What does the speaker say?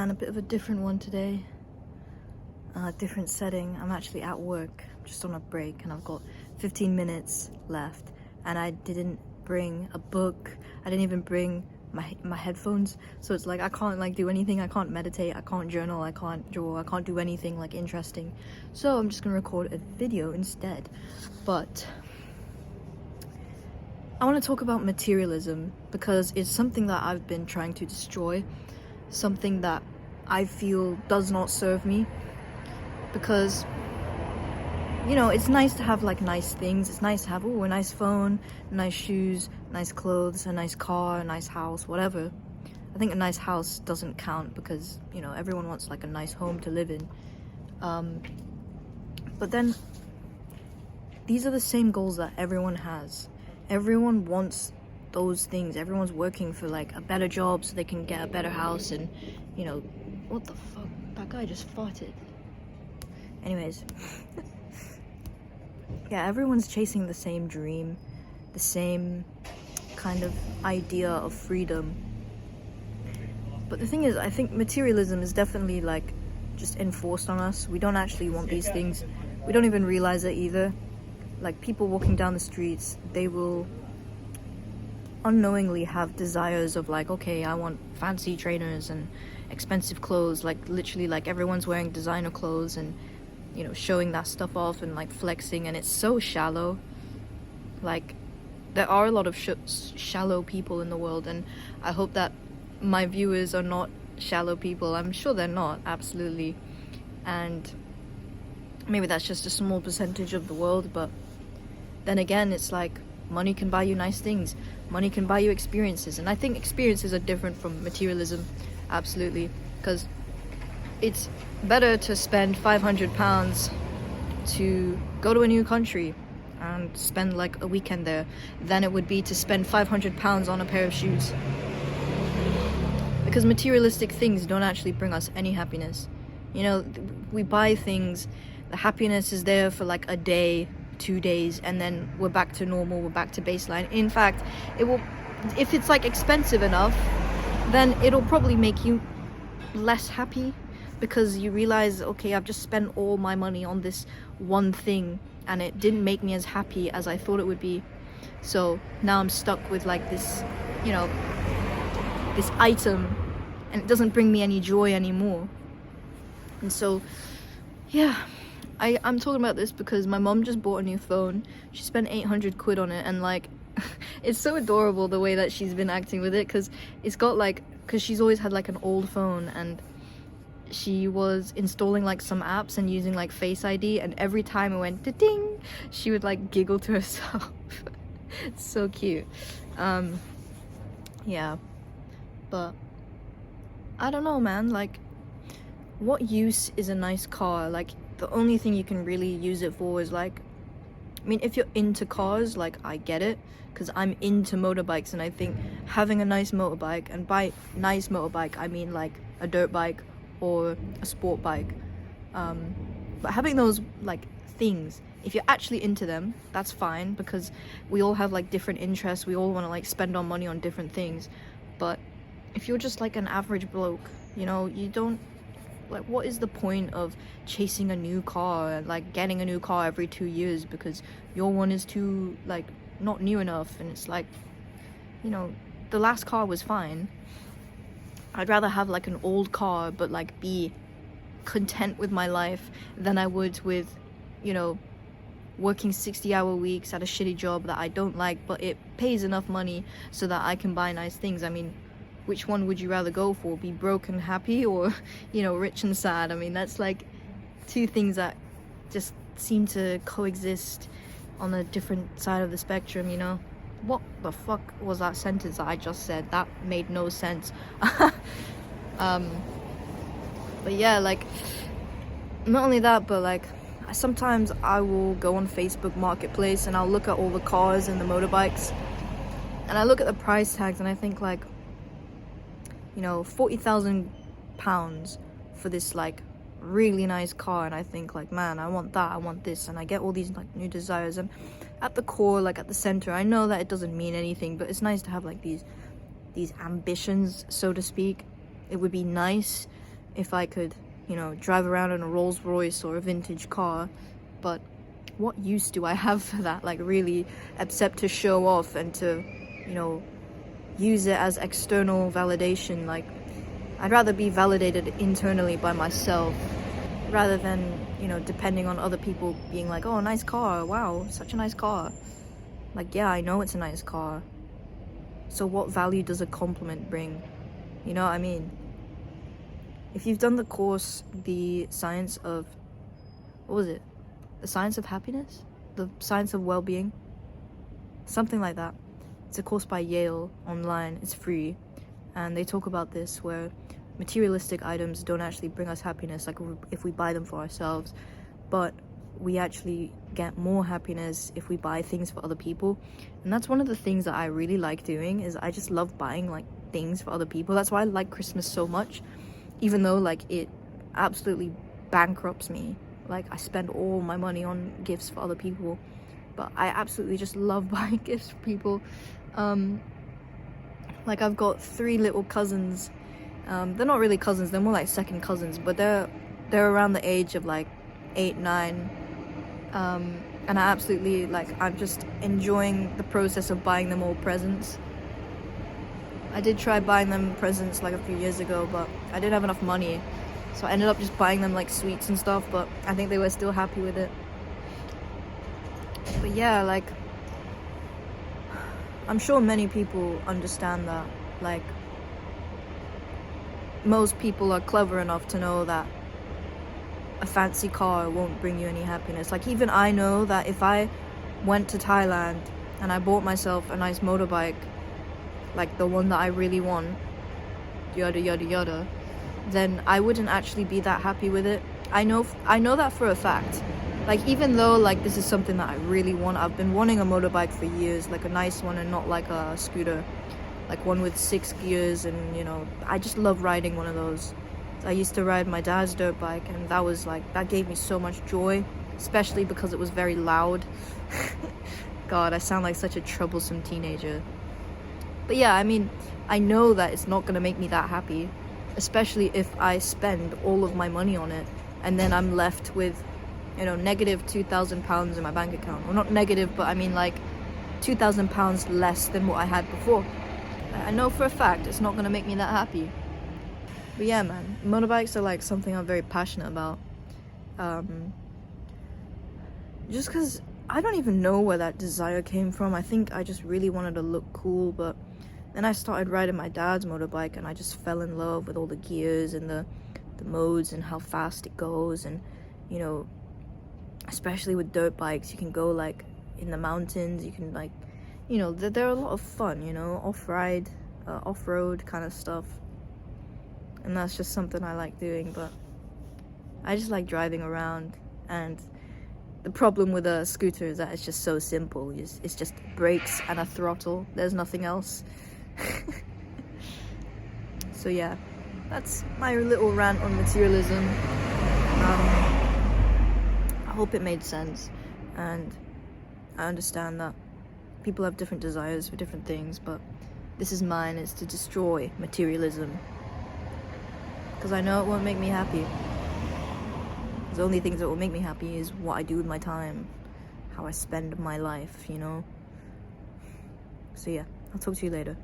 man, a bit of a different one today. Different setting. I'm actually at work, just on a break, and I've got 15 minutes left, and I didn't bring a book. I didn't even bring my headphones, so it's like I can't like do anything. I can't meditate, I can't journal, I can't draw, I can't do anything like interesting. So I'm just gonna record a video instead. But I want to talk about materialism because it's something that I've been trying to destroy, something that I feel does not serve me. Because, you know, it's nice to have like nice things. It's nice to have a nice phone, nice shoes, nice clothes, a nice car, a nice house, whatever. I think a nice house doesn't count because, you know, everyone wants like a nice home to live in. But then these are the same goals that everyone has. Everyone wants those things. Everyone's working for like a better job so they can get a better house, and, you know, what the fuck? That guy just farted. Anyways, yeah, everyone's chasing the same dream, the same kind of idea of freedom. But the thing is, I think materialism is definitely like just enforced on us. We don't actually want these things. We don't even realize it either. Like, people walking down the streets, they will unknowingly have desires of like, okay, I want fancy trainers and expensive clothes. Like, literally, like everyone's wearing designer clothes and, you know, showing that stuff off and like flexing, and it's so shallow. Like, there are a lot of shallow people in the world, and I hope that my viewers are not shallow people. I'm sure they're not, absolutely. And maybe that's just a small percentage of the world, but then again, it's like money can buy you nice things, money can buy you experiences, and I think experiences are different from materialism, absolutely, because it's better to spend £500 to go to a new country and spend like a weekend there than it would be to spend £500 on a pair of shoes. Because materialistic things don't actually bring us any happiness. You know, we buy things, the happiness is there for like a day, 2 days, and then we're back to normal, we're back to baseline. In fact, it will, if it's like expensive enough, then it'll probably make you less happy, because you realize, okay, I've just spent all my money on this one thing and it didn't make me as happy as I thought it would be. So now I'm stuck with like this, you know, this item, and it doesn't bring me any joy anymore. And so, yeah, I'm talking about this because my mom just bought a new phone. She spent 800 quid on it, and like it's so adorable the way that she's been acting with it, because it's got like, because she's always had like an old phone, and she was installing like some apps and using like Face ID, and every time it went ding, she would like giggle to herself. It's so cute. Yeah, but I don't know, man, like, what use is a nice car? Like, the only thing you can really use it for is like, I mean, if you're into cars, like, I get it, because I'm into motorbikes, and I think having a nice motorbike, and by nice motorbike I mean like a dirt bike or a sport bike, but having those like things, if you're actually into them, that's fine, because we all have like different interests, we all want to like spend our money on different things. But if you're just like an average bloke, you know, you don't, like, what is the point of chasing a new car and like getting a new car every 2 years because your one is too like not new enough? And it's like, you know, the last car was fine. I'd rather have like an old car but like be content with my life than I would with, you know, working 60-hour weeks at a shitty job that I don't like, but it pays enough money so that I can buy nice things. I mean, which one would you rather go for? Be broke and happy, or, you know, rich and sad? I mean, that's like two things that just seem to coexist on a different side of the spectrum, you know? What the fuck was that sentence that I just said? That made no sense. But yeah, like, not only that, but like, sometimes I will go on Facebook Marketplace and I'll look at all the cars and the motorbikes, and I look at the price tags and I think like, you know, £40,000 for this like really nice car, and I think like, man, I want that, I want this, and I get all these like new desires, and at the core, like at the center, I know that it doesn't mean anything, but it's nice to have like these ambitions, so to speak. It would be nice if I could, drive around in a Rolls Royce or a vintage car, but what use do I have for that? Like, really, except to show off and to, use it as external validation. Like, I'd rather be validated internally by myself rather than, depending on other people being like, oh, nice car, wow, such a nice car. Like, yeah, I know it's a nice car. So what value does a compliment bring? You know what I mean? If you've done the course, the science of, what was it? The science of happiness? The science of well-being? Something like that. It's a course by Yale online. It's free. And they talk about this where materialistic items don't actually bring us happiness, like if we buy them for ourselves, but we actually get more happiness if we buy things for other people. And that's one of the things that I really like doing, is I just love buying like things for other people. That's why I like Christmas so much, even though like it absolutely bankrupts me. Like, I spend all my money on gifts for other people, but I absolutely just love buying gifts for people. Like, I've got 3 little cousins. They're not really cousins, they're more like second cousins, but they're around the age of like 8, 9. And I absolutely, like, I'm just enjoying the process of buying them all presents. I did try buying them presents like a few years ago, but I didn't have enough money, so I ended up just buying them like sweets and stuff, but I think they were still happy with it. But yeah, like, I'm sure many people understand that, like, most people are clever enough to know that a fancy car won't bring you any happiness. Like, even I know that if I went to Thailand and I bought myself a nice motorbike, like the one that I really want, yada yada yada, then I wouldn't actually be that happy with it. I know that for a fact. Like, even though like this is something that I really want, I've been wanting a motorbike for years, like a nice one and not like a scooter, like one with 6 gears, and I just love riding one of those. I used to ride my dad's dirt bike, and that gave me so much joy, especially because it was very loud. God, I sound like such a troublesome teenager. But yeah, I mean, I know that it's not gonna make me that happy, especially if I spend all of my money on it and then I'm left with, negative £2,000 in my bank account. Well, not negative, but I mean like £2,000 less than what I had before. I know for a fact it's not gonna make me that happy. But yeah, man, motorbikes are like something I'm very passionate about. Just because I don't even know where that desire came from. I think I just really wanted to look cool, but then I started riding my dad's motorbike and I just fell in love with all the gears and the modes and how fast it goes. And especially with dirt bikes, you can go like in the mountains, you can like, they're a lot of fun, off-road kind of stuff. And that's just something I like doing. But I just like driving around, and the problem with a scooter is that it's just so simple. It's just brakes and a throttle. There's nothing else. So yeah, that's my little rant on materialism. I hope it made sense, and I understand that people have different desires for different things, but this is mine, is to destroy materialism, because I know it won't make me happy. The only things that will make me happy is what I do with my time, how I spend my life, So yeah, I'll talk to you later.